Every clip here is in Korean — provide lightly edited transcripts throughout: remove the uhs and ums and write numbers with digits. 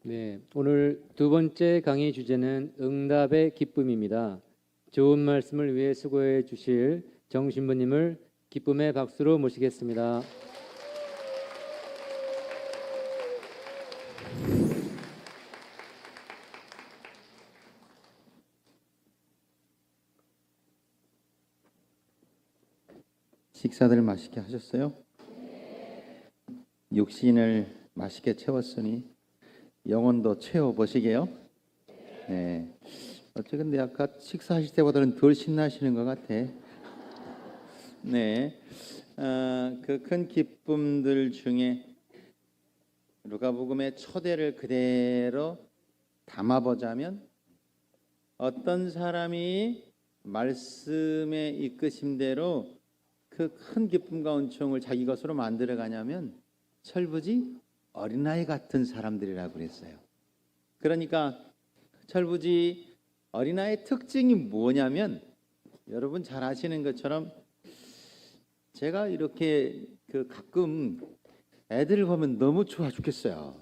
네, 오늘 두 번째 강의 주제는 응답의 기쁨입니다. 좋은 말씀을 위해 수고해 주실 정 신부님을 기쁨의 박수로 모시겠습니다. 식사들 맛있게 하셨어요? 육신을 맛있게 채웠으니 영혼도 채워보시게요. 네. 어쨌든 아까 식사하실 때보다는 덜 신나시는 것 같아. 네. 그 큰 기쁨들 중에 누가복음의 초대를 그대로 담아보자면 어떤 사람이 말씀의 이끄심대로 그 큰 기쁨과 은총을 자기 것으로 만들어 가냐면 철부지 어린아이 같은 사람들이라고 그랬어요. 그러니까 철부지 어린아이의 특징이 뭐냐면 여러분 잘 아시는 것처럼 제가 이렇게 가끔 애들을 보면 너무 좋아 죽겠어요.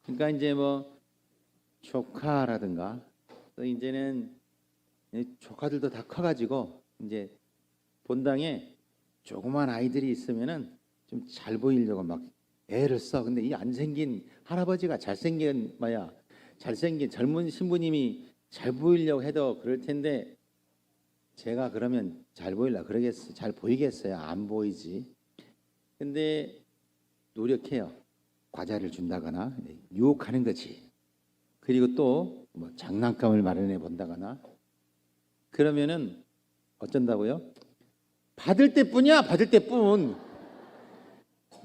그러니까 이제 뭐 조카라든가 또 이제는 조카들도 다 커가지고 이제 본당에 조그만 아이들이 있으면은 좀 잘 보이려고 막 애를 써. 근데 이 안 생긴 할아버지가 잘생긴 잘생긴 젊은 신부님이 잘 보이려고 해도 그럴 텐데 제가 그러면 잘 보이려 그러겠어요? 잘 보이겠어요? 안 보이지. 근데 노력해요. 과자를 준다거나 유혹하는 거지. 그리고 또 뭐 장난감을 마련해 본다거나 그러면은 어쩐다고요? 받을 때뿐이야. 받을 때뿐.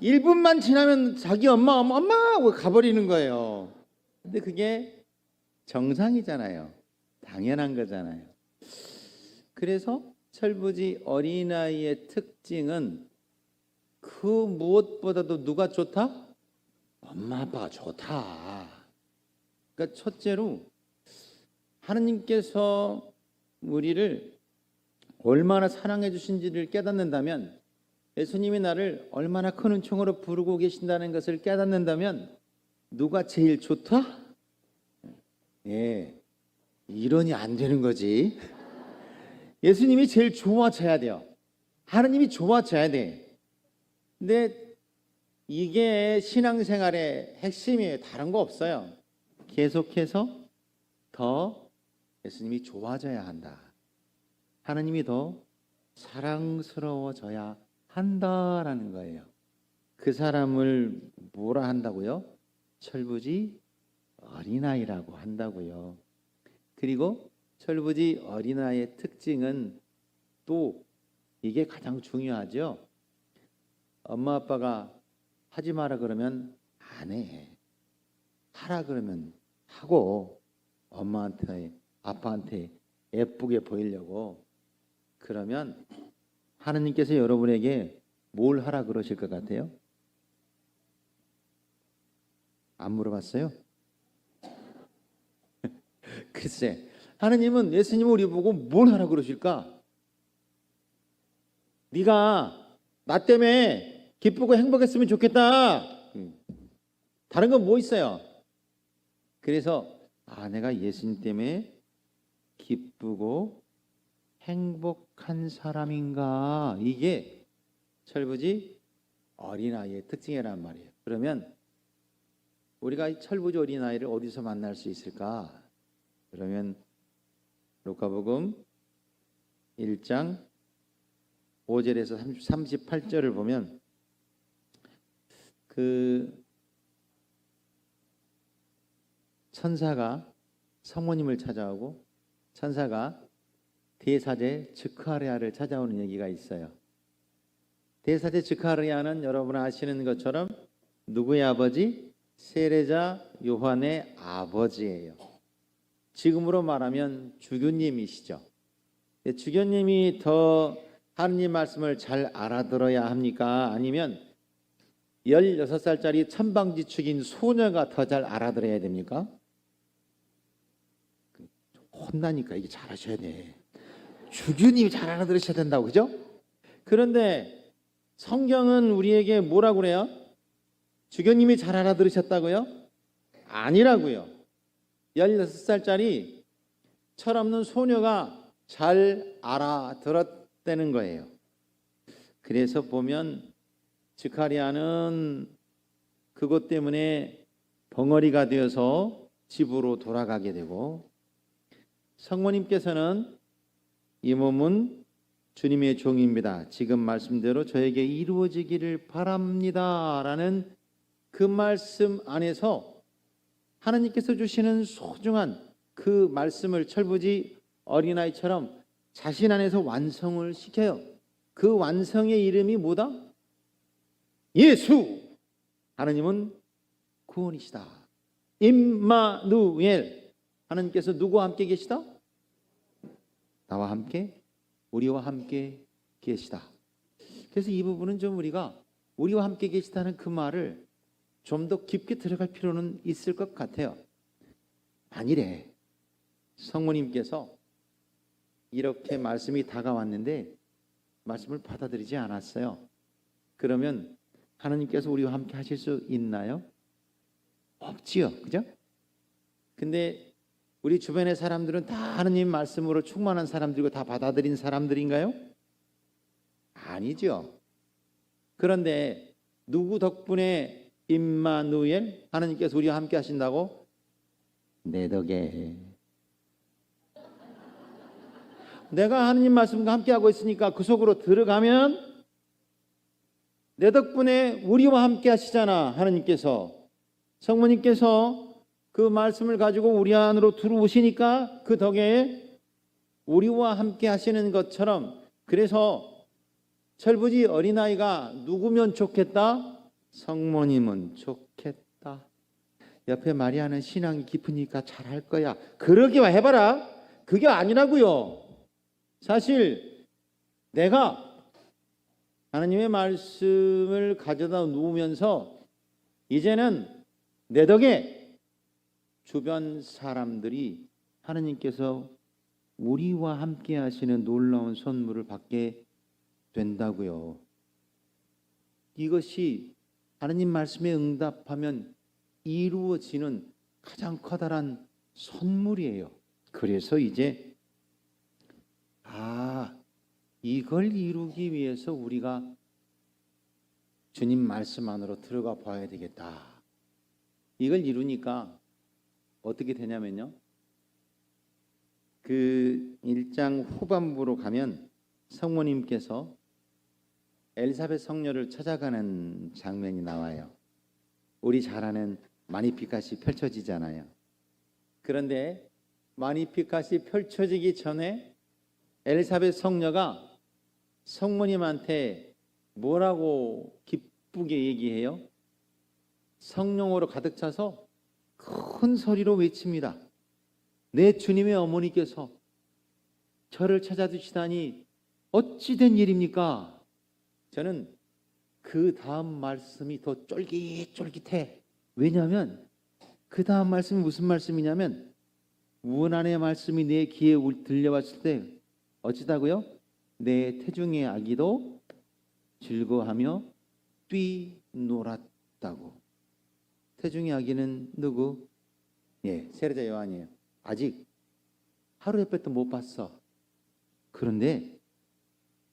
1분만 지나면 자기 엄마 하고 가버리는 거예요. 근데 그게 정상이잖아요. 당연한 거잖아요. 그래서 철부지 어린아이의 특징은 그 무엇보다도 누가 좋다? 엄마 아빠가 좋다. 그러니까 첫째로 하느님께서 우리를 얼마나 사랑해 주신지를 깨닫는다면 예수님이 나를 얼마나 큰 은총으로 부르고 계신다는 것을 깨닫는다면 누가 제일 좋다? 예, 이론이 안 되는 거지. 예수님이 제일 좋아져야 돼요. 하느님이 좋아져야 돼. 근데 이게 신앙생활의 핵심이에요. 다른 거 없어요. 계속해서 더 예수님이 좋아져야 한다. 하느님이 더 사랑스러워져야 한다라는 거예요. 그 사람을 뭐라 한다고요? 철부지 어린아이라고 한다고요. 그리고 철부지 어린아이의 특징은 또 이게 가장 중요하죠. 엄마 아빠가 하지 마라 그러면 안 해. 하라 그러면 하고 엄마한테 아빠한테 예쁘게 보이려고 그러면 하느님께서 여러분에게 뭘 하라 그러실 것 같아요? 안 물어봤어요? 글쎄, 하느님은 예수님을 우리 보고 뭘 하라 그러실까? 네가 나 때문에 기쁘고 행복했으면 좋겠다. 다른 건 뭐 있어요? 그래서 내가 예수님 때문에 기쁘고 행복한 사람인가? 이게 철부지 어린아이의 특징이란 말이에요. 그러면 우리가 이 철부지 어린아이를 어디서 만날 수 있을까? 그러면 루카복음 1장 5절에서 38절을 보면 그 천사가 성모님을 찾아오고 천사가 대사제 즈카리아를 찾아오는 얘기가 있어요. 대사제 즈카리아는 여러분 아시는 것처럼 누구의 아버지? 세례자 요한의 아버지예요. 지금으로 말하면 주교님이시죠. 주교님이 더 하느님 말씀을 잘 알아들어야 합니까? 아니면 16살짜리 천방지축인 소녀가 더 잘 알아들어야 됩니까? 혼나니까 이게 잘하셔야 돼. 주교님이 잘 알아들으셔야 된다고, 그죠? 그런데 성경은 우리에게 뭐라고 그래요? 주교님이 잘 알아들으셨다고요? 아니라고요. 16살짜리 철없는 소녀가 잘 알아들었다는 거예요. 그래서 보면 스가랴는 그것 때문에 벙어리가 되어서 집으로 돌아가게 되고, 성모님께서는 이 몸은 주님의 종입니다. 지금 말씀대로 저에게 이루어지기를 바랍니다. 라는 그 말씀 안에서 하나님께서 주시는 소중한 그 말씀을 철부지 어린아이처럼 자신 안에서 완성을 시켜요. 그 완성의 이름이 뭐다? 예수! 하나님은 구원이시다. 임마누엘! 하나님께서 누구와 함께 계시다? 나와 함께, 우리와 함께 계시다. 그래서 이 부분은 좀 우리가 우리와 함께 계시다는 그 말을 좀 더 깊게 들어갈 필요는 있을 것 같아요. 만일에 성모님께서 이렇게 말씀이 다가왔는데 말씀을 받아들이지 않았어요. 그러면 하나님께서 우리와 함께 하실 수 있나요? 없지요. 그죠? 근데 우리 주변의 사람들은 다 하느님 말씀으로 충만한 사람들이고 다 받아들인 사람들인가요? 아니죠. 그런데 누구 덕분에 임마누엘 하나님께서 우리와 함께 하신다고? 내 덕에. 내가 하느님 말씀과 함께 하고 있으니까 그 속으로 들어가면 내 덕분에 우리와 함께 하시잖아. 하나님께서, 성모님께서 그 말씀을 가지고 우리 안으로 들어오시니까 그 덕에 우리와 함께 하시는 것처럼, 그래서 철부지 어린아이가 누구면 좋겠다? 성모님은 좋겠다. 옆에 마리아는 신앙이 깊으니까 잘할 거야. 그러기와 해봐라. 그게 아니라고요. 사실 내가 하나님의 말씀을 가져다 놓으면서 이제는 내 덕에 주변 사람들이 하나님께서 우리와 함께 하시는 놀라운 선물을 받게 된다고요. 이것이 하나님 말씀에 응답하면 이루어지는 가장 커다란 선물이에요. 그래서 이제 이걸 이루기 위해서 우리가 주님 말씀 안으로 들어가 봐야 되겠다. 이걸 이루니까 어떻게 되냐면요, 그 1장 후반부로 가면 성모님께서 엘사벳 성녀를 찾아가는 장면이 나와요. 우리 잘 아는 마니피캇이 펼쳐지잖아요. 그런데 마니피캇이 펼쳐지기 전에 엘사벳 성녀가 성모님한테 뭐라고 기쁘게 얘기해요? 성령으로 가득 차서 큰 소리로 외칩니다. 내 주님의 어머니께서 저를 찾아주시다니 어찌 된 일입니까? 저는 그 다음 말씀이 더 쫄깃쫄깃해. 왜냐하면 그 다음 말씀이 무슨 말씀이냐면, 무난의 말씀이 내 귀에 들려왔을 때 어찌다고요? 내 태중의 아기도 즐거워하며 뛰놀았다고. 태중의 아기는 누구? 세례자 요한이에요. 아직 하루 햇볕도 못 봤어. 그런데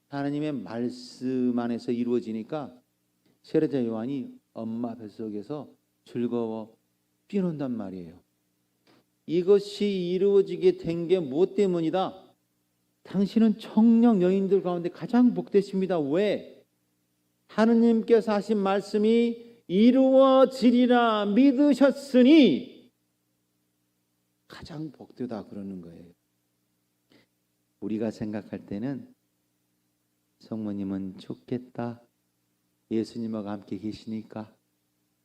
하나님의 말씀 안에서 이루어지니까 세례자 요한이 엄마 뱃속에서 즐거워 뛰논단 말이에요. 이것이 이루어지게 된 게 무엇 때문이다? 당신은 청년 여인들 가운데 가장 복되십니다. 왜? 하느님께서 하신 말씀이 이루어지리라 믿으셨으니 가장 복되다 그러는 거예요. 우리가 생각할 때는 성모님은 좋겠다. 예수님과 함께 계시니까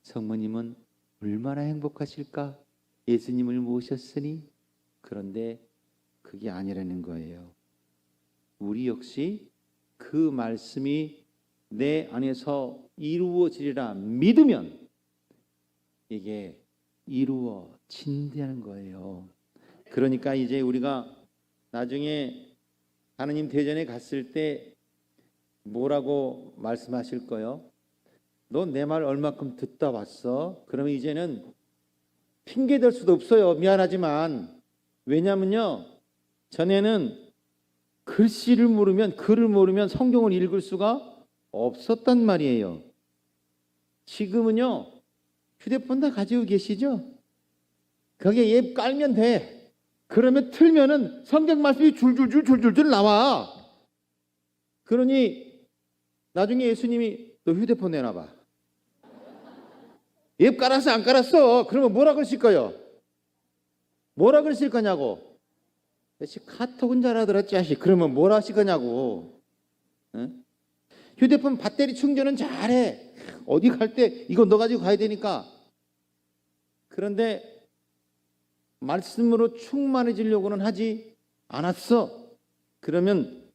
성모님은 얼마나 행복하실까? 예수님을 모셨으니. 그런데 그게 아니라는 거예요. 우리 역시 그 말씀이 내 안에서 이루어지리라 믿으면 이게 이루어진다는 거예요. 그러니까 이제 우리가 나중에 하나님 대전에 갔을 때 뭐라고 말씀하실 거요? 너 내 말 얼마큼 듣다 왔어? 그러면 이제는 핑계 댈 수도 없어요. 미안하지만. 왜냐면요. 전에는 글씨를 모르면, 글을 모르면 성경을 읽을 수가 없었단 말이에요. 지금은요. 휴대폰 다 가지고 계시죠? 거기에 앱 깔면 돼. 그러면 틀면은 성경 말씀이 줄줄줄 나와. 그러니 나중에 예수님이 너 휴대폰 내놔봐. 앱 깔았어 안 깔았어? 그러면 뭐라 그러실 거예요? 뭐라 그러실 거냐고. 카톡은 잘하더라 자식. 그러면 뭐라 하실 거냐고. 응? 휴대폰 배터리 충전은 잘해. 어디 갈 때 이거 너 가지고 가야 되니까. 그런데 말씀으로 충만해지려고는 하지 않았어. 그러면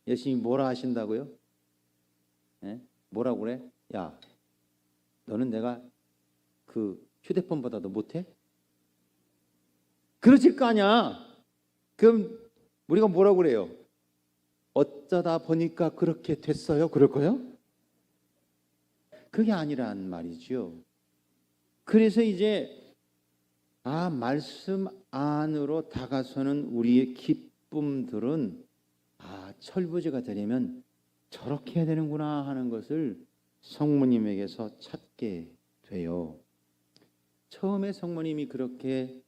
예수님이 뭐라 하신다고요? 네? 뭐라고 그래? 야, 너는 내가 그 휴대폰보다도 못해? 그러실 거 아니야. 그럼 우리가 뭐라고 그래요? 어쩌다 보니까 그렇게 됐어요? 그럴 거요? 그게 아니란 말이죠. 그래서 이제 말씀 안으로 다가서는 우리의 기쁨들은 철부지가 되려면 저렇게 해야 되는구나 하는 것을 성모님에게서 찾게 돼요. 처음에 성모님이 그렇게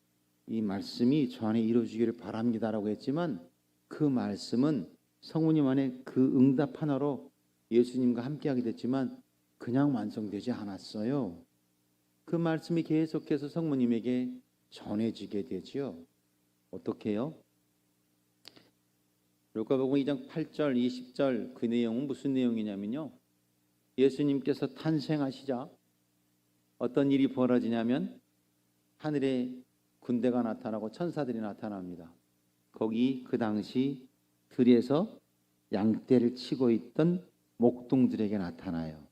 이 말씀이 저 안에 이루어지기를 바랍니다라고 했지만 그 말씀은 성모님 안에 그 응답 하나로 예수님과 함께하게 됐지만 그냥 완성되지 않았어요. 그 말씀이 계속해서 성모님에게 전해지게 되지요. 어떻게 해요? 루카복음 2장 8절 20절 그 내용은 무슨 내용이냐면요. 예수님께서 탄생하시자 어떤 일이 벌어지냐면 하늘에 군대가 나타나고 천사들이 나타납니다. 거기 그 당시 들에서 양떼를 치고 있던 목동들에게 나타나요.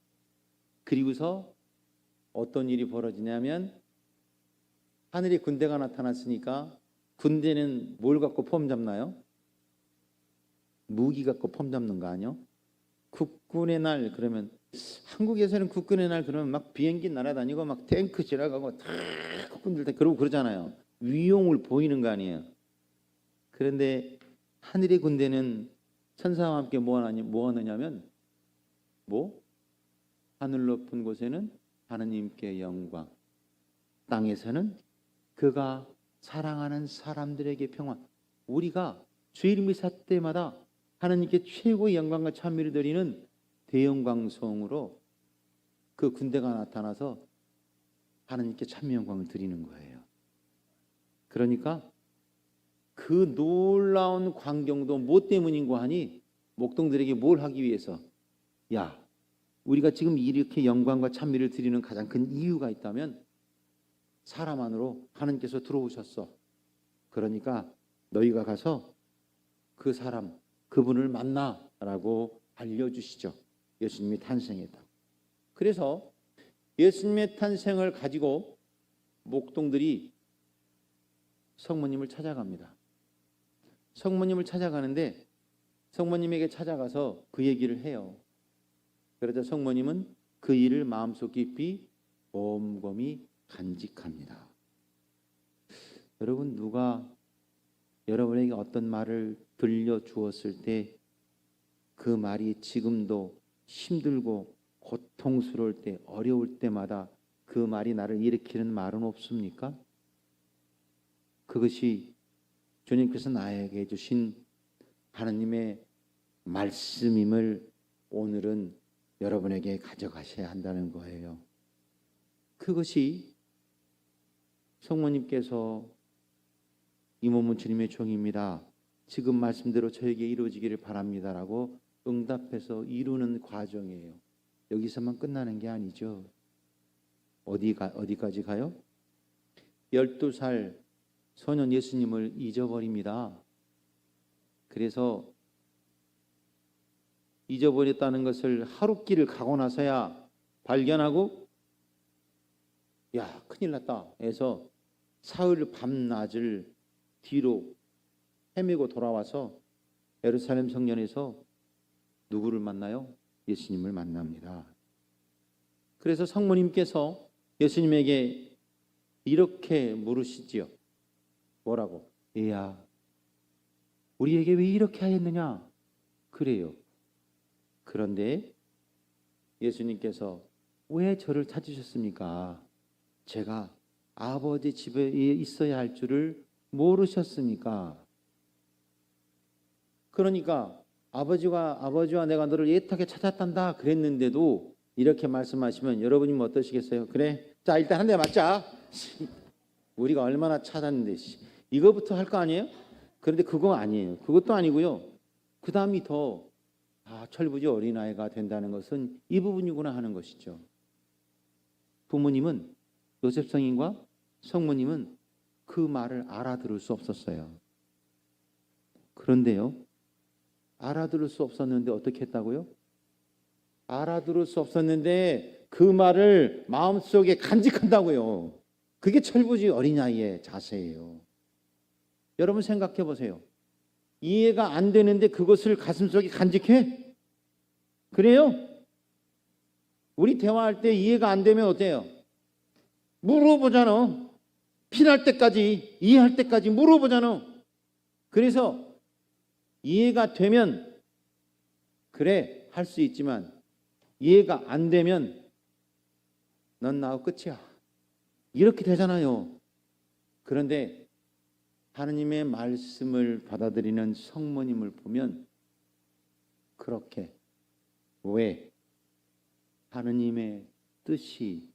그리고서 어떤 일이 벌어지냐면 하늘에 군대가 나타났으니까 군대는 뭘 갖고 폼 잡나요? 무기 갖고 폼 잡는 거 아니요? 국군의 날 그러면 한국에서는 국군의 날 그러면 막 비행기 날아다니고 막 탱크 지나가고 다 국군들 다 그러고 그러잖아요. 위용을 보이는 거 아니에요. 그런데 하늘의 군대는 천사와 함께 뭐 하느냐면 하늘 높은 곳에는 하느님께 영광, 땅에서는 그가 사랑하는 사람들에게 평안. 우리가 주일 미사 때마다 하나님께 최고의 영광과 찬미를 드리는 대영광송으로 그 군대가 나타나서 하나님께 찬미 영광을 드리는 거예요. 그러니까 그 놀라운 광경도 뭐 때문인고 하니 목동들에게 뭘 하기 위해서 야, 우리가 지금 이렇게 영광과 찬미를 드리는 가장 큰 이유가 있다면 사람 안으로 하나님께서 들어오셨어. 그러니까 너희가 가서 그 사람, 그분을 만나라고 알려주시죠. 예수님이 탄생했다. 그래서 예수님의 탄생을 가지고 목동들이 성모님을 찾아갑니다. 성모님을 찾아가는데 성모님에게 찾아가서 그 얘기를 해요. 그러자 성모님은 그 일을 마음속 깊이 곰곰이 간직합니다. 여러분, 누가 여러분에게 어떤 말을 들려주었을 때 그 말이 지금도 힘들고 고통스러울 때, 어려울 때마다 그 말이 나를 일으키는 말은 없습니까? 그것이 주님께서 나에게 주신 하나님의 말씀임을 오늘은 여러분에게 가져가셔야 한다는 거예요. 그것이 성모님께서 이 몸은 주님의 종입니다. 지금 말씀대로 저에게 이루어지기를 바랍니다라고 응답해서 이루는 과정이에요. 여기서만 끝나는 게 아니죠. 어디까지 가요? 12살 소년 예수님을 잊어버립니다. 그래서 잊어버렸다는 것을 하루길을 가고 나서야 발견하고 야, 큰일 났다 해서 사흘 밤낮을 뒤로 헤매고 돌아와서 예루살렘 성전에서 누구를 만나요? 예수님을 만납니다. 그래서 성모님께서 예수님에게 이렇게 물으시지요. 뭐라고? 얘야, 우리에게 왜 이렇게 하였느냐? 그래요. 그런데 예수님께서 왜 저를 찾으셨습니까? 제가 아버지 집에 있어야 할 줄을 모르셨습니까? 그러니까 아버지와 내가 너를 애타게 찾았단다 그랬는데도 이렇게 말씀하시면 여러분이 어떠시겠어요? 그래, 자 일단 한 대 맞자. 우리가 얼마나 찾았는데 이거부터 할 거 아니에요? 그런데 그거 아니에요. 그것도 아니고요. 그 다음이 더 철부지 어린아이가 된다는 것은 이 부분이구나 하는 것이죠. 부모님은, 요셉 성인과 성모님은 그 말을 알아들을 수 없었어요. 그런데요, 알아들을 수 없었는데 어떻게 했다고요? 알아들을 수 없었는데 그 말을 마음속에 간직한다고요. 그게 철부지 어린아이의 자세예요. 여러분 생각해 보세요. 이해가 안 되는데 그것을 가슴속에 간직해? 그래요? 우리 대화할 때 이해가 안 되면 어때요? 물어보잖아. 필요할 때까지, 이해할 때까지 물어보잖아. 그래서 이해가 되면 그래 할 수 있지만 이해가 안 되면 넌 나하고 끝이야. 이렇게 되잖아요. 그런데 하느님의 말씀을 받아들이는 성모님을 보면 그렇게, 왜? 하느님의 뜻이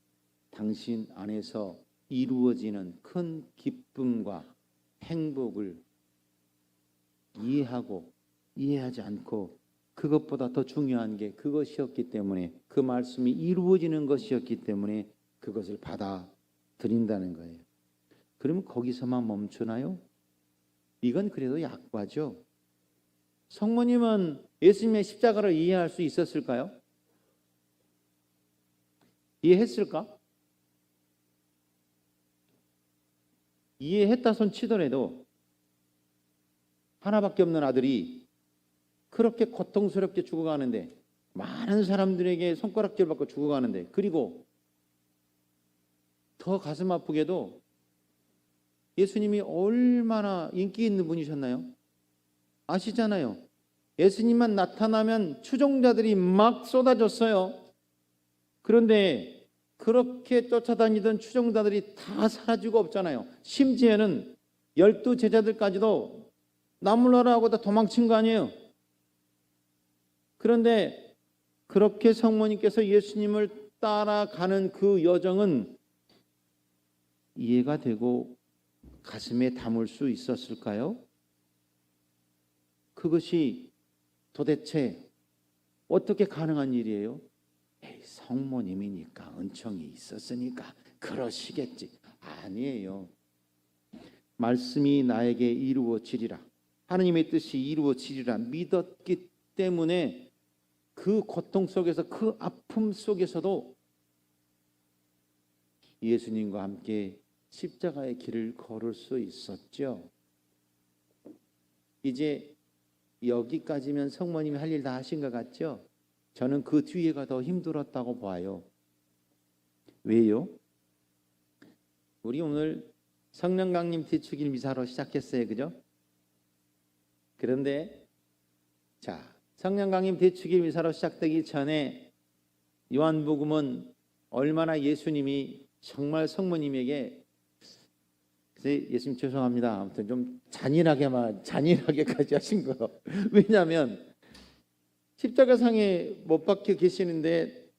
당신 안에서 이루어지는 큰 기쁨과 행복을 이해하고 이해하지 않고 그것보다 더 중요한 게 그것이었기 때문에, 그 말씀이 이루어지는 것이었기 때문에 그것을 받아들인다는 거예요. 그러면 거기서만 멈추나요? 이건 그래도 약과죠. 성모님은 예수님의 십자가를 이해할 수 있었을까요? 이해했을까? 이해했다 손 치더라도 하나밖에 없는 아들이 그렇게 고통스럽게 죽어가는데, 많은 사람들에게 손가락질 받고 죽어가는데, 그리고 더 가슴 아프게도 예수님이 얼마나 인기 있는 분이셨나요? 아시잖아요. 예수님만 나타나면 추종자들이 막 쏟아졌어요. 그런데 그렇게 쫓아다니던 추종자들이 다 사라지고 없잖아요. 심지어는 12 제자들까지도 나물러라 하고 다 도망친 거 아니에요. 그런데 그렇게 성모님께서 예수님을 따라가는 그 여정은 이해가 되고 가슴에 담을 수 있었을까요? 그것이 도대체 어떻게 가능한 일이에요? 에이, 성모님이니까, 은총이 있었으니까 그러시겠지. 아니에요. 말씀이 나에게 이루어지리라, 하느님의 뜻이 이루어지리라 믿었기 때문에 그 고통 속에서, 그 아픔 속에서도 예수님과 함께 십자가의 길을 걸을 수 있었죠. 이제 여기까지면 성모님이 할 일 다 하신 것 같죠? 저는 그 뒤에가 더 힘들었다고 봐요. 왜요? 우리 오늘 성령강림 뒤축일 미사로 시작했어요. 그죠? 그런데 자, 성령강림 뒤축일 미사로 시작되기 전에 요한복음은 얼마나 예수님이 정말 성모님에게, 예수님 죄송합니다, 아무튼 좀 잔인하게까지 하신 거예요. 왜냐하면 십자가상에 못 박혀 계시는데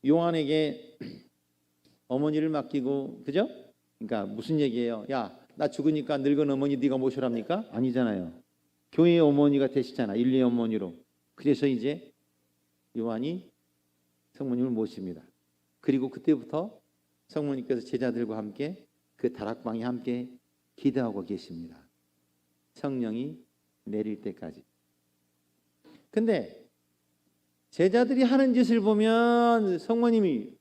요한에게 어머니를 맡기고, 그죠? 그러니까 무슨 얘기예요? 야, 나 죽으니까 늙은 어머니 네가 모셔랍니까? 아니잖아요. 교회의 어머니가 되시잖아, 인류의 어머니로. 그래서 이제 요한이 성모님을 모십니다. 그리고 그때부터 성모님께서 제자들과 함께 그 다락방에 함께 기도하고 계십니다. 성령이 내릴 때까지. 근데 제자들이 하는 짓을 보면 성모님이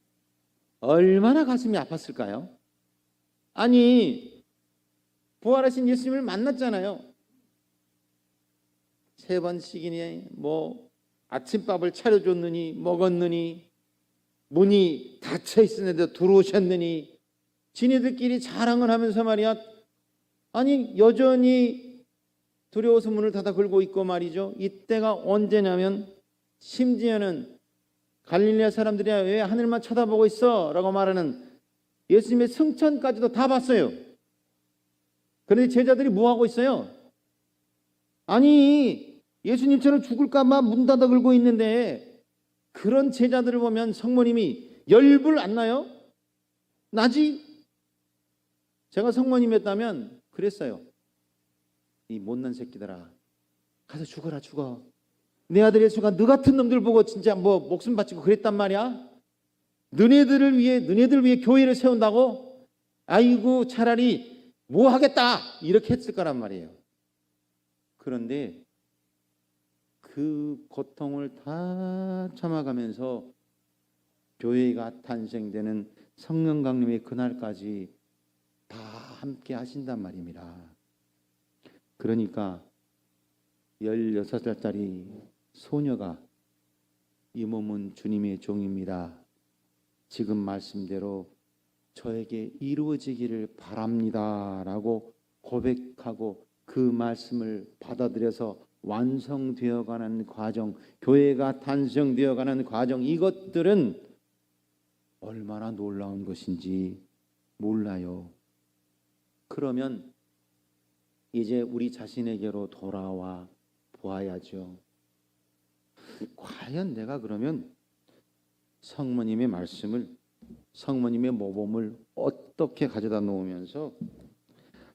얼마나 가슴이 아팠을까요? 아니, 부활하신 예수님을 만났잖아요. 3번씩이니 뭐 아침밥을 차려줬느니 먹었느니, 문이 닫혀 있었는데 들어오셨느니, 지네들끼리 자랑을 하면서 말이야. 아니 여전히 두려워서 문을 닫아 걸고 있고 말이죠. 이때가 언제냐면 심지어는 갈릴레아 사람들이 왜 하늘만 쳐다보고 있어? 라고 말하는 예수님의 승천까지도 다 봤어요. 그런데 제자들이 뭐 하고 있어요? 아니 예수님처럼 죽을까 봐 문 닫아 걸고 있는데 그런 제자들을 보면 성모님이 열불 안 나요? 나지? 제가 성모님이었다면 그랬어요. 이 못난 새끼들아, 가서 죽어라 죽어. 내 아들 예수가 너 같은 놈들 보고 진짜 뭐 목숨 바치고 그랬단 말이야. 너네들 위해 교회를 세운다고? 아이고 차라리 뭐 하겠다 이렇게 했을 거란 말이에요. 그런데 그 고통을 다 참아가면서 교회가 탄생되는 성령 강림의 그날까지 다 함께 하신단 말입니다. 그러니까 16살짜리 소녀가 이 몸은 주님의 종입니다. 지금 말씀대로 저에게 이루어지기를 바랍니다. 라고 고백하고 그 말씀을 받아들여서 완성되어가는 과정, 교회가 탄생되어가는 과정, 이것들은 얼마나 놀라운 것인지 몰라요. 그러면 이제 우리 자신에게로 돌아와 보아야죠. 과연 내가 그러면 성모님의 말씀을, 성모님의 모범을 어떻게 가져다 놓으면서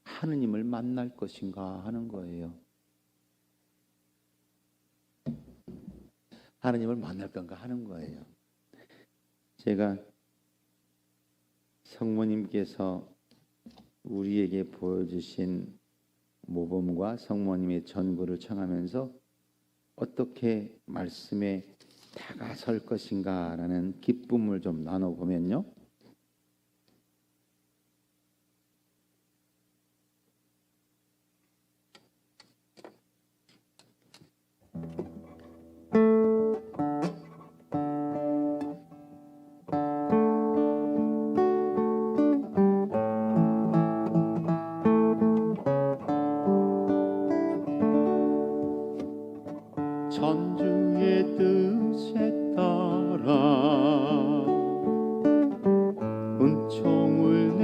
하느님을 만날 것인가 하는 거예요. 하느님을 만날 건가 하는 거예요. 제가 성모님께서 우리에게 보여주신 모범과 성모님의 전부를 청하면서 어떻게 말씀에 다가설 것인가라는 기쁨을 좀 나눠보면요. 천주의 뜻에 따라 은총을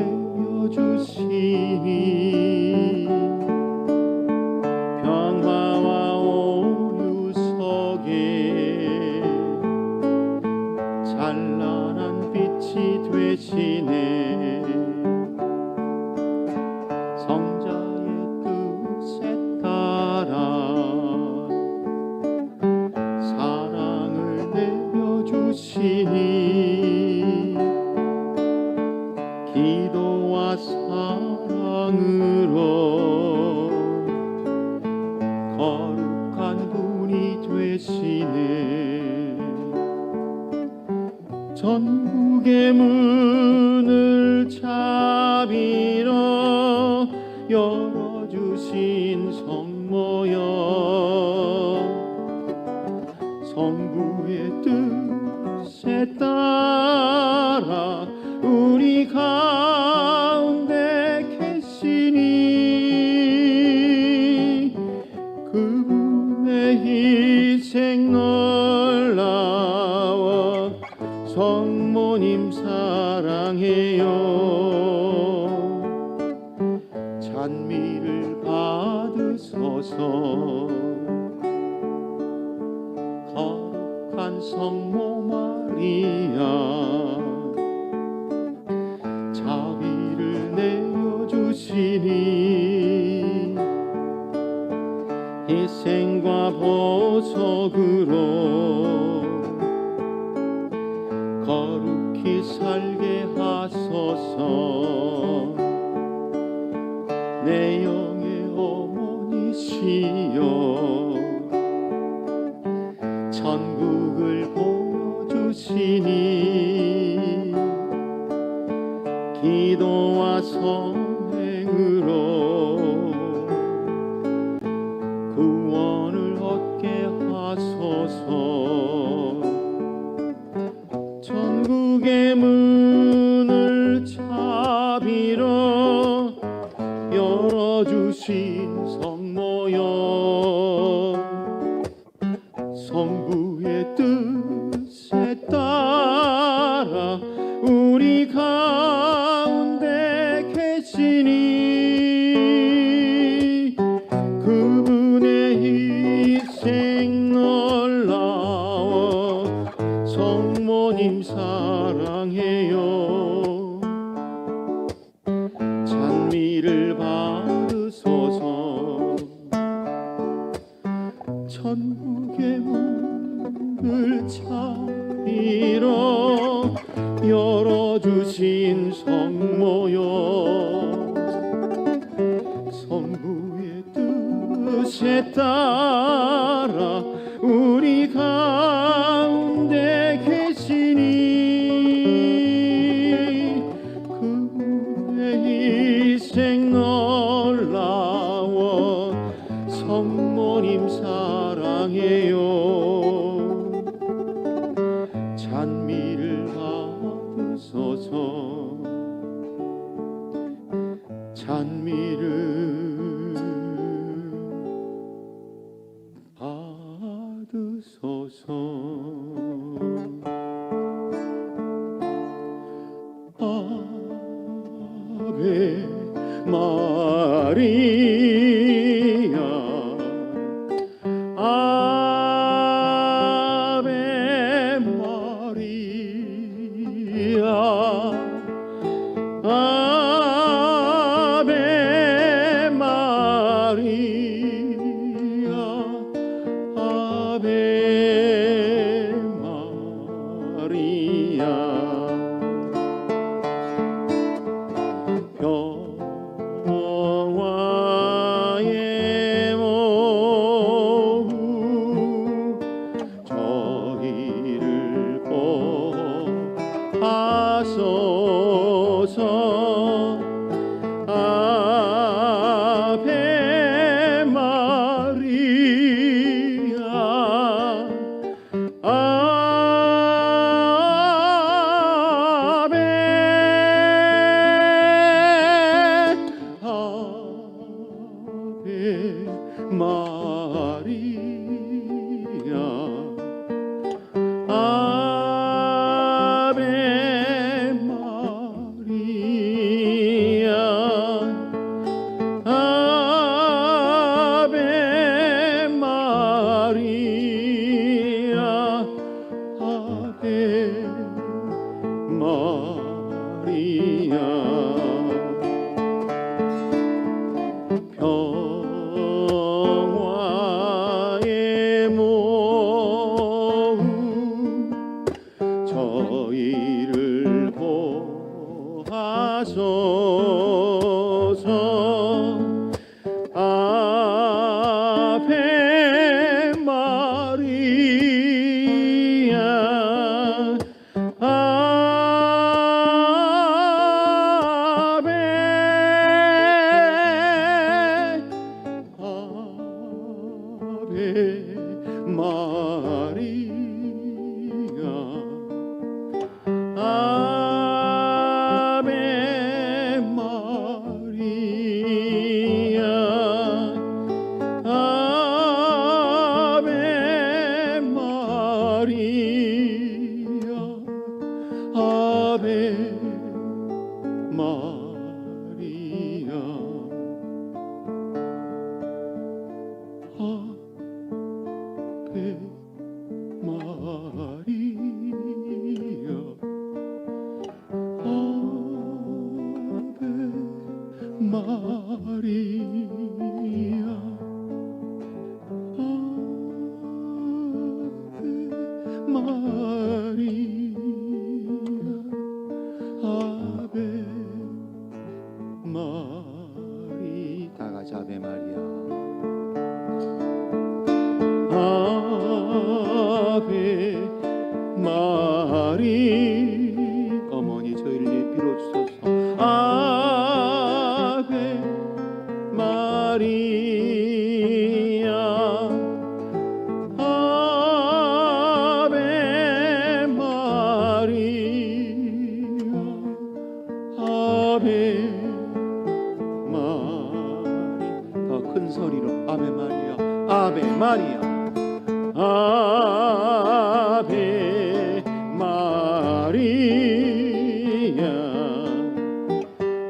내려주시니 평화와 오류 속에 찬란한 빛이 되시네. 성자의 뜻에 따라 주시니 기도와 사랑으로 거룩한 분이 되시네. 전국의 문을 자비로 열어주신 성모여, 성부의 뜻에 따라 우리 가운데 계시니 그분의 희생 놀라워 성모님 사랑해요. 찬미를 받으소서. 거룩한 성모 마리아, 자비를 내려주시니 희생과 보석으로 거룩히 살게 하소서. 내 영의 어머니시여, 천국을 보여주시니 기도와 선행으로 구원을 얻게 하소서. 천국의 문을 자비로 열어주신 성모여 성부의 뜻에 따라 우리 가운데 계시니 그분의 희생 놀라워 성모님 사랑해요. 찬미를 받으소서. 천국의 문을 자비로 열어주신 성모여 성부의 뜻에 따라 우리 가운데 계시니 그분의 희생 놀라워 성모님 사랑해요. 찬미를 받으소서. 찬미를 받으소서. 아베 마리아 아베 마리아 아베 마리아 아베 마리아 평화의 모후 저희를 보하소서. 아베 마리아 아베 아베 마리아 아베 마리아 아베 마리아 아베 마리아 평화의 모후 저희를 보하소서. 아베 마리아 아베 아베 마리아 아베 마리아 아베 마리아 아베 마리아 아베 다 같이 아베 마리아. 아베 마리 어머니 저희를 빌어주소서. 아베 마리아 아베 마리아 아베 마리아 아베 마리아 아베 마리아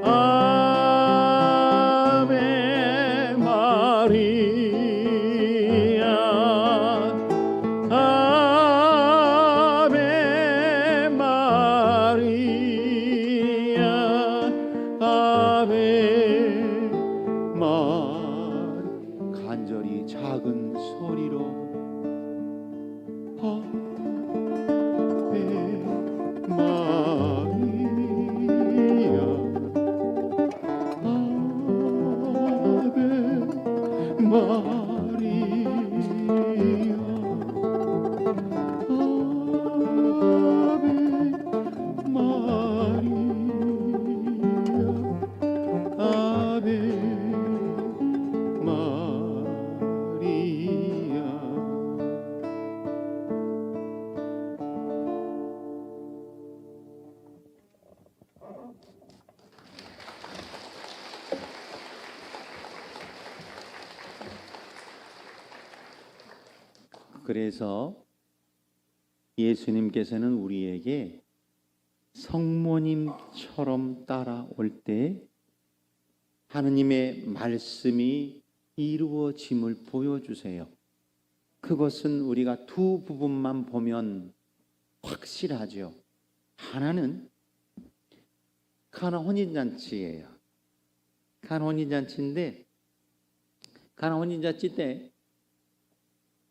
아베 마리아 아베 마리아 아베 마리 간절히 작은 소리로 아베 마리아 아베 마리아 아베 마리아 아베 마리아. 그래서 예수님께서는 우리에게 성모님처럼 따라올 때 하느님의 말씀이 이루어짐을 보여주세요. 그것은 우리가 두 부분만 보면 확실하죠. 하나는 가나 혼인잔치예요. 가나 혼인잔치인데, 가나 혼인잔치 때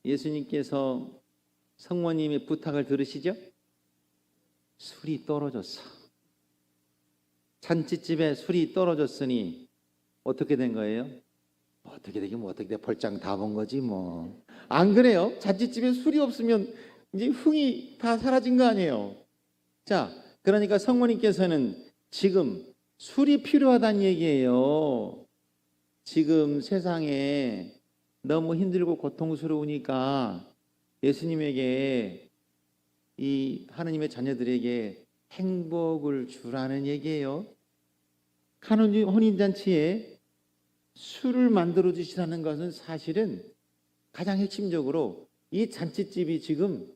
예수님께서 성모님의 부탁을 들으시죠? 술이 떨어졌어. 잔치집에 술이 떨어졌으니 어떻게 된 거예요? 어떻게 되긴 뭐 어떻게 돼, 벌장 다 본 거지 뭐. 안 그래요? 잔치집에 술이 없으면 이제 흥이 다 사라진 거 아니에요? 자, 그러니까 성모님께서는 지금 술이 필요하다는 얘기예요. 지금 세상에 너무 힘들고 고통스러우니까 예수님에게, 이 하느님의 자녀들에게 행복을 주라는 얘기예요. 가나 혼인잔치에 술을 만들어 주시라는 것은 사실은 가장 핵심적으로 이 잔치집이 지금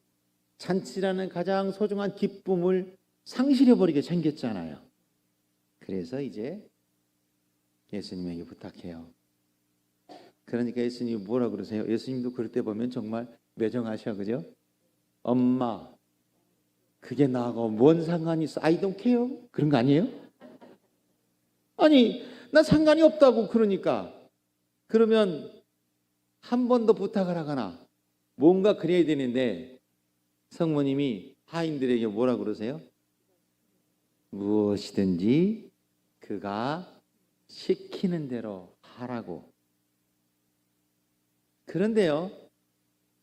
잔치라는 가장 소중한 기쁨을 상실해버리게 생겼잖아요. 그래서 이제 예수님에게 부탁해요. 그러니까 예수님이 뭐라 그러세요? 예수님도 그럴 때 보면 정말 매정하셔, 그죠? 엄마, 그게 나하고 뭔 상관이 있어? I don't care? 그런 거 아니에요? 아니, 나 상관이 없다고. 그러니까 그러면 한 번 더 부탁을 하거나 뭔가 그래야 되는데 성모님이 하인들에게 뭐라 그러세요? 무엇이든지 그가 시키는 대로 하라고. 그런데요,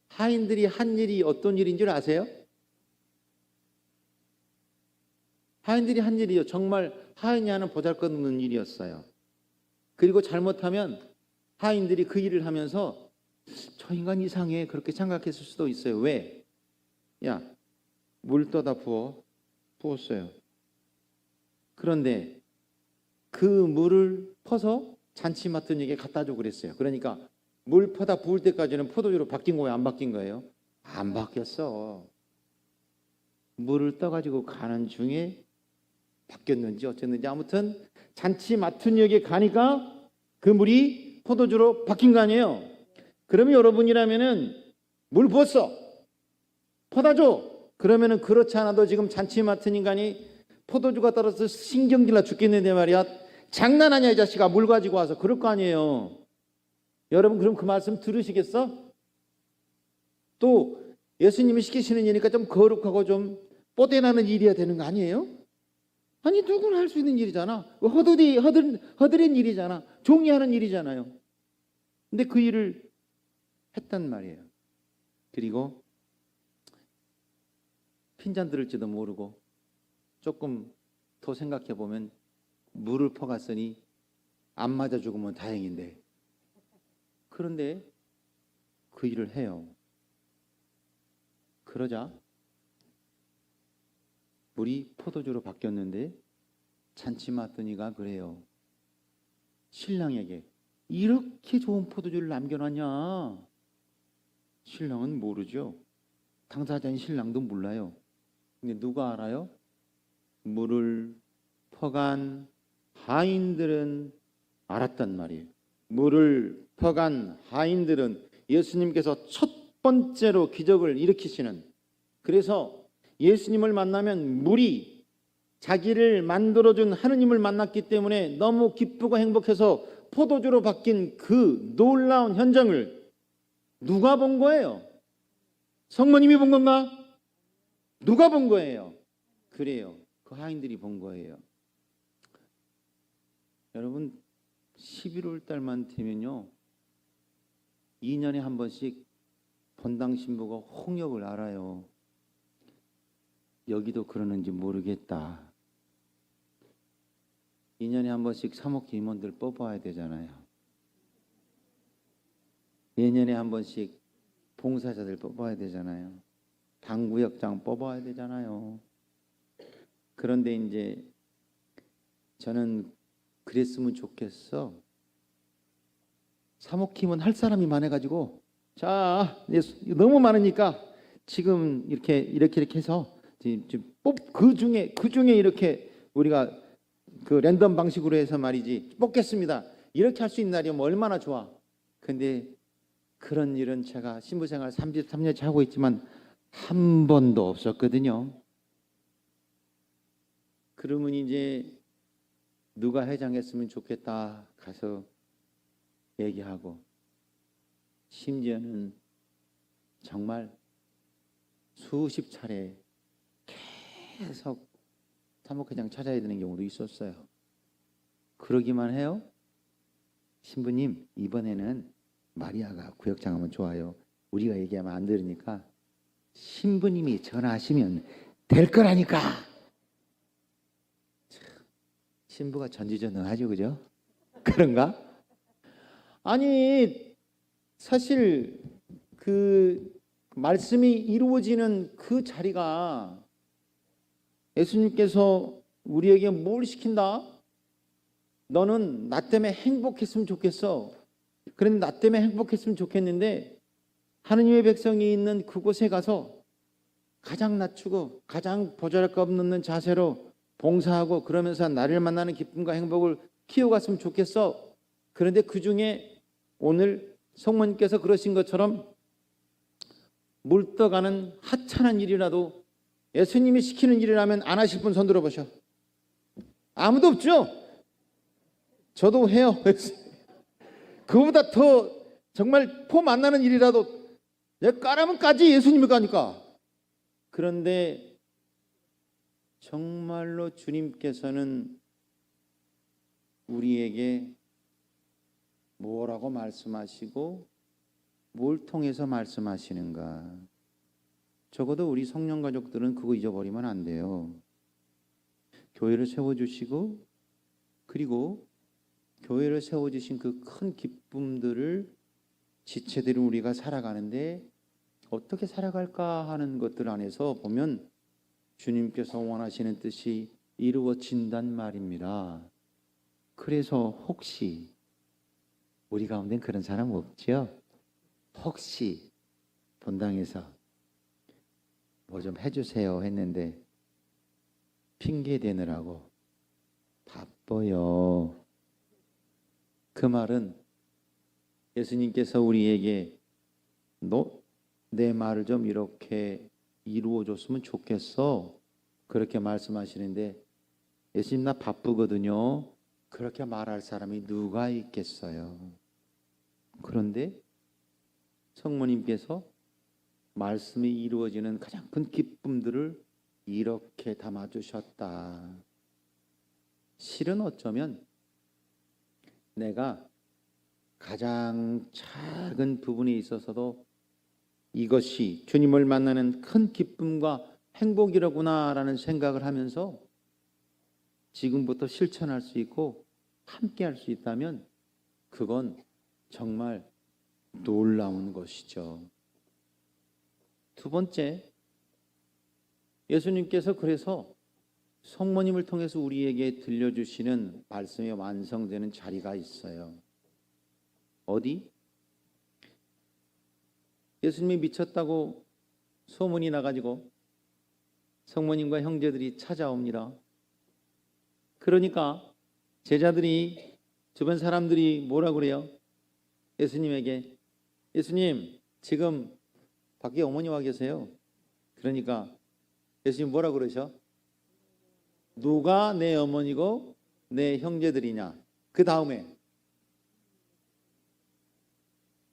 하인들이 한 일이 어떤 일인 줄 아세요? 하인들이 한 일이요, 정말 하인이 하는 보잘것없는 일이었어요. 그리고 잘못하면 하인들이 그 일을 하면서 저 인간 이상해 그렇게 생각했을 수도 있어요. 왜? 야, 물 떠다 부었어요. 그런데 그 물을 퍼서 잔치 맡은 이에게 갖다 줘 그랬어요. 그러니까 물 퍼다 부을 때까지는 포도주로 바뀐 거예요? 안 바뀐 거예요? 안 바뀌었어. 물을 떠가지고 가는 중에 바뀌었는지 어쨌는지 아무튼 잔치 맡은 역에 가니까 그 물이 포도주로 바뀐 거 아니에요? 그러면 여러분이라면은 물 부었어, 퍼다 줘. 그러면은 그렇지 않아도 지금 잔치 맡은 인간이 포도주가 떨어져서 신경질나 죽겠는데 말이야. 장난하냐 이 자식아, 물 가지고 와서. 그럴 거 아니에요. 여러분 그럼 그 말씀 들으시겠어? 또 예수님이 시키시는 일이니까 좀 거룩하고 좀 뽀대나는 일이어야 되는 거 아니에요? 아니 누구나 할 수 있는 일이잖아. 허드렛 일이잖아. 종이 하는 일이잖아요. 근데 그 일을 했단 말이에요. 그리고 핀잔 들을지도 모르고 조금 더 생각해 보면 물을 퍼갔으니 안 맞아 죽으면 다행인데, 그런데 그 일을 해요. 그러자 물이 포도주로 바뀌었는데 잔치 맡더니가 그래요. 신랑에게 이렇게 좋은 포도주를 남겨놨냐? 신랑은 모르죠. 당사자인 신랑도 몰라요. 근데 누가 알아요? 물을 퍼간 하인들은 알았단 말이에요. 물을 퍼간 하인들은 예수님께서 첫 번째로 기적을 일으키시는, 그래서 예수님을 만나면 물이 자기를 만들어준 하느님을 만났기 때문에 너무 기쁘고 행복해서 포도주로 바뀐 그 놀라운 현장을 누가 본 거예요? 성모님이 본 건가? 누가 본 거예요? 그래요. 그 하인들이 본 거예요. 여러분 11월 달만 되면요 2년에 한 번씩 본당 신부가 홍역을 알아요. 여기도 그러는지 모르겠다. 2년에 한 번씩 사목회 임원들 뽑아야 되잖아요. 내년에 한 번씩 봉사자들 뽑아야 되잖아요. 당구역장 뽑아야 되잖아요. 그런데 이제 저는 그랬으면 좋겠어. 사목힘은 할 사람이 많아가지고 자 너무 많으니까 지금 이렇게 해서 지금 그 중에 이렇게 우리가 그 랜덤 방식으로 해서 말이지 뽑겠습니다. 이렇게 할 수 있는 날이면 얼마나 좋아. 근데 그런 일은 제가 신부생활 33년째 하고 있지만 한 번도 없었거든요. 그러면 이제 누가 회장했으면 좋겠다 가서 얘기하고, 심지어는 정말 수십 차례 계속 사목회장 찾아야 되는 경우도 있었어요. 그러기만 해요. 신부님 이번에는 마리아가 구역장 하면 좋아요. 우리가 얘기하면 안 들으니까 신부님이 전화하시면 될 거라니까. 신부가 전지전능하죠, 그죠? 그런가? 아니 사실 그 말씀이 이루어지는 그 자리가 예수님께서 우리에게 뭘 시킨다? 너는 나 때문에 행복했으면 좋겠어. 그런데 나 때문에 행복했으면 좋겠는데 하느님의 백성이 있는 그곳에 가서 가장 낮추고 가장 보잘것없는 자세로 봉사하고 그러면서 나를 만나는 기쁨과 행복을 키워갔으면 좋겠어. 그런데 그 중에 오늘 성모님께서 그러신 것처럼 물떠가는 하찮은 일이라도 예수님이 시키는 일이라면 안 하실 분 손 들어보셔. 아무도 없죠? 저도 해요. 그거보다 더 정말 포 만나는 일이라도 내가 까라면 까지 예수님이 가니까. 그런데 정말로 주님께서는 우리에게 뭐라고 말씀하시고 뭘 통해서 말씀하시는가. 적어도 우리 성령 가족들은 그거 잊어버리면 안 돼요. 교회를 세워주시고 그리고 교회를 세워주신 그 큰 기쁨들을 지체대로 우리가 살아가는데 어떻게 살아갈까 하는 것들 안에서 보면 주님께서 원하시는 뜻이 이루어진단 말입니다. 그래서 혹시 우리 가운데 그런 사람 없죠? 혹시 본당에서 뭐 좀 해주세요 했는데 핑계 대느라고 바빠요. 그 말은 예수님께서 우리에게 너 내 말을 좀 이렇게 이루어줬으면 좋겠어 그렇게 말씀하시는데 예수님 나 바쁘거든요 그렇게 말할 사람이 누가 있겠어요. 그런데 성모님께서 말씀이 이루어지는 가장 큰 기쁨들을 이렇게 담아주셨다. 실은 어쩌면 내가 가장 작은 부분에 있어서도 이것이 주님을 만나는 큰 기쁨과 행복이라구나라는 생각을 하면서 지금부터 실천할 수 있고 함께 할 수 있다면 그건 정말 놀라운 것이죠. 두 번째, 예수님께서 그래서 성모님을 통해서 우리에게 들려주시는 말씀이 완성되는 자리가 있어요. 어디? 예수님이 미쳤다고 소문이 나가지고 성모님과 형제들이 찾아옵니다. 그러니까 제자들이, 주변 사람들이 뭐라 그래요? 예수님에게, 예수님 지금 밖에 어머니 와 계세요. 그러니까 예수님 뭐라 그러셔? 누가 내 어머니고 내 형제들이냐? 그 다음에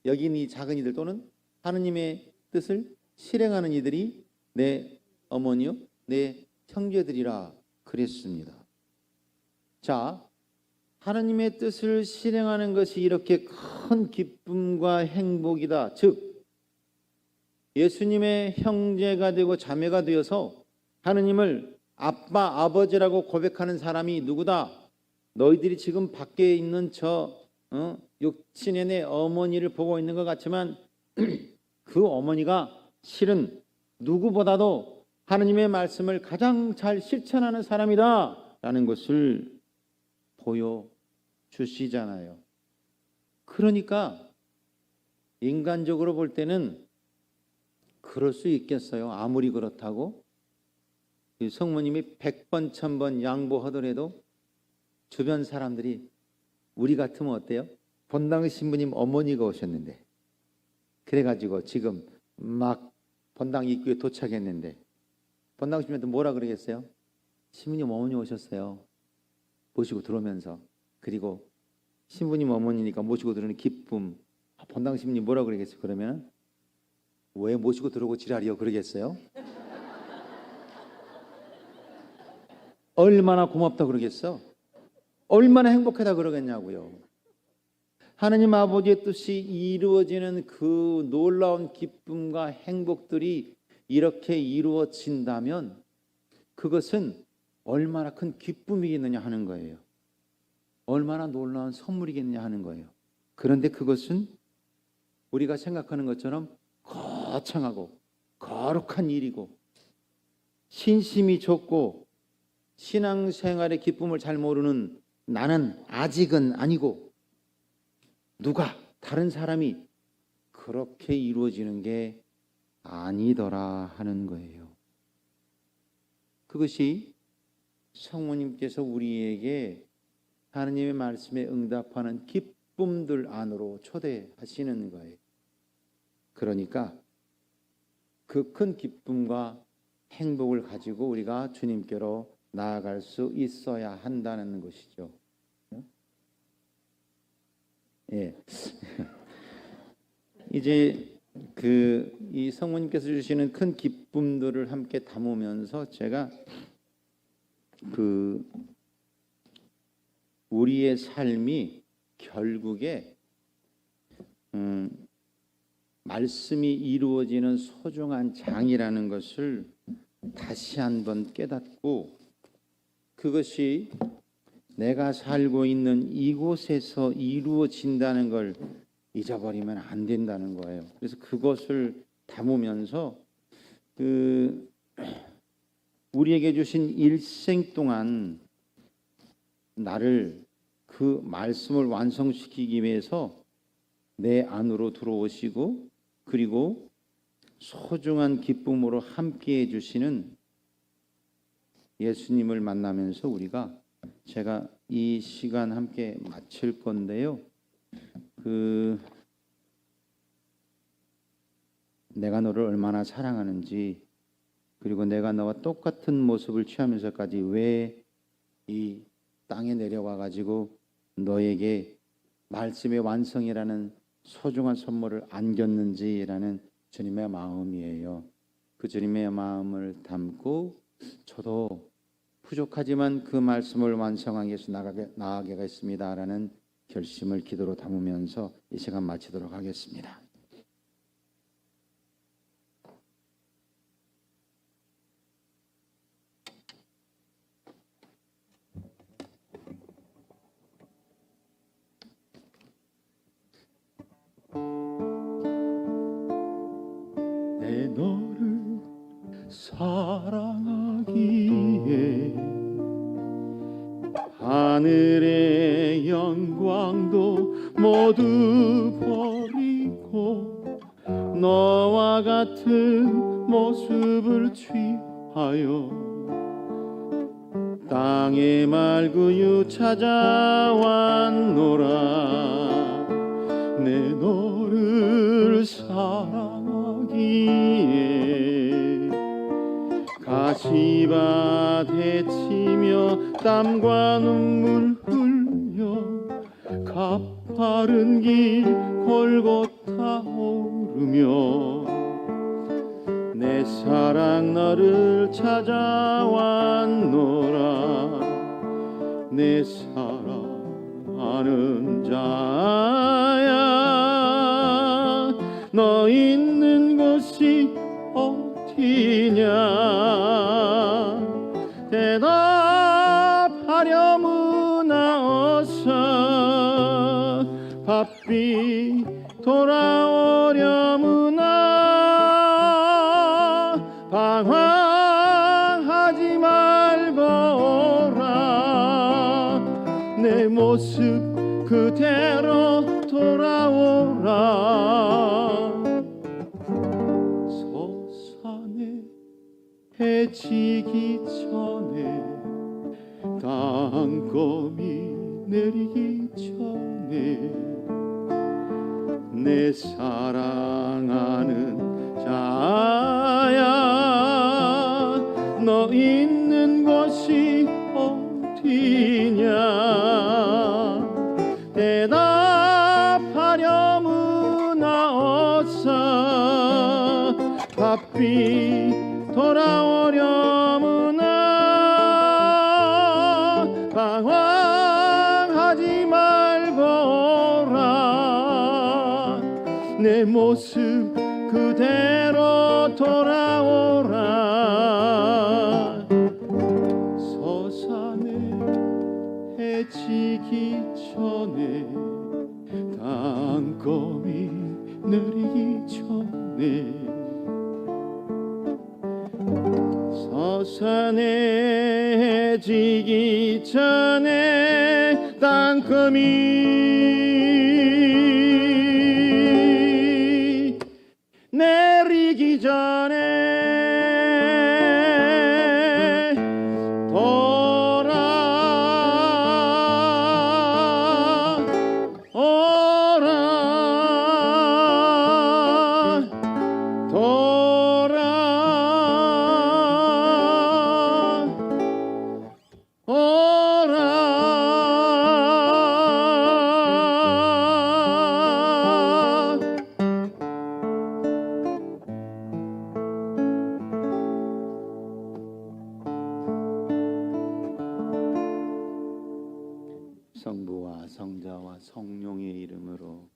여기 있는 이 작은 이들 또는 하느님의 뜻을 실행하는 이들이 내 어머니요 내 형제들이라 그랬습니다. 자, 하느님의 뜻을 실행하는 것이 이렇게 큰 기쁨과 행복이다. 즉 예수님의 형제가 되고 자매가 되어서 하느님을 아빠, 아버지라고 고백하는 사람이 누구다? 너희들이 지금 밖에 있는 저 육친의 내 어머니를 보고 있는 것 같지만 그 어머니가 실은 누구보다도 하느님의 말씀을 가장 잘 실천하는 사람이다 라는 것을 보여주시잖아요. 그러니까 인간적으로 볼 때는 그럴 수 있겠어요. 아무리 그렇다고 성모님이 100번 1000번 양보하더라도 주변 사람들이 우리 같으면 어때요? 본당 신부님 어머니가 오셨는데, 그래가지고 지금 막 본당 입구에 도착했는데 본당 신부님한테 뭐라 그러겠어요? 신부님 어머니 오셨어요. 모시고 들어오면서. 그리고 신부님 어머니니까 모시고 들어오는 기쁨. 본당 신부님 뭐라 그러겠어요? 그러면 왜 모시고 들어오고 지랄이요? 그러겠어요? 얼마나 고맙다 그러겠어? 얼마나 행복하다 그러겠냐고요. 하느님 아버지의 뜻이 이루어지는 그 놀라운 기쁨과 행복들이 이렇게 이루어진다면 그것은 얼마나 큰 기쁨이겠느냐 하는 거예요. 얼마나 놀라운 선물이겠느냐 하는 거예요. 그런데 그것은 우리가 생각하는 것처럼 거창하고 거룩한 일이고 신심이 좁고 신앙생활의 기쁨을 잘 모르는 나는 아직은 아니고 누가 다른 사람이 그렇게 이루어지는 게 아니더라 하는 거예요. 그것이 성모님께서 우리에게 하느님의 말씀에 응답하는 기쁨들 안으로 초대하시는 거예요. 그러니까 그 큰 기쁨과 행복을 가지고 우리가 주님께로 나아갈 수 있어야 한다는 것이죠. 예. 이제 이 성모님께서 주시는 큰 기쁨들을 함께 담으면서 제가 우리의 삶이 결국에 말씀이 이루어지는 소중한 장이라는 것을 다시 한번 깨닫고 그것이 내가 살고 있는 이곳에서 이루어진다는 걸 잊어버리면 안 된다는 거예요. 그래서 그것을 담으면서 우리에게 주신 일생 동안 나를 그 말씀을 완성시키기 위해서 내 안으로 들어오시고 그리고 소중한 기쁨으로 함께해 주시는 예수님을 만나면서 제가 이 시간 함께 마칠 건데요. 내가 너를 얼마나 사랑하는지 그리고 내가 너와 똑같은 모습을 취하면서까지 왜 이 땅에 내려와 가지고 너에게 말씀의 완성이라는 소중한 선물을 안겼는지라는 주님의 마음이에요. 그 주님의 마음을 담고 저도 부족하지만 그 말씀을 완성하기 위해서 나아가겠습니다라는 결심을 기도로 담으면서 이 시간 마치도록 하겠습니다. 내 너를 사랑하기에 하늘의 영광도 모두 버리고 너와 같은 모습을 취하여 땅의 말구유 찾아왔노라. 내 너를 사랑하기에 가시밭에 치며 땀과 눈물 흘려 가파른 길 골고타 오르며 내 사랑 너를 찾아왔노라. 내 사랑하는 자야, 너 있는 곳이 어디냐. 대답하려무나 어서 바삐 돌아오려무나. 방황하지 말고 오라. 내 모습 그대로 돌아오라. 서산에 해 지기 전에 땅거미 내리기 전에 내 사랑하는 자야, 너 있는 곳이 어디냐. 대답하려무나 어서 바삐 돌아오려무나. 방황하지 말고 오라. 내 모습 그대로 돌아오라. 서산에 해 지기 전에 땅거미 내리기 전에 서산에 해 지기 전에 땅거미 내리기 전에 성부와 성자와 성령의 이름으로.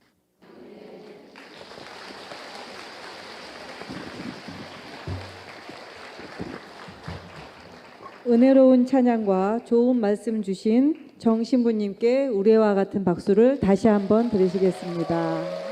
은혜로운 찬양과 좋은 말씀 주신 정신부님께 우리와 같은 박수를 다시 한번 드리시겠습니다.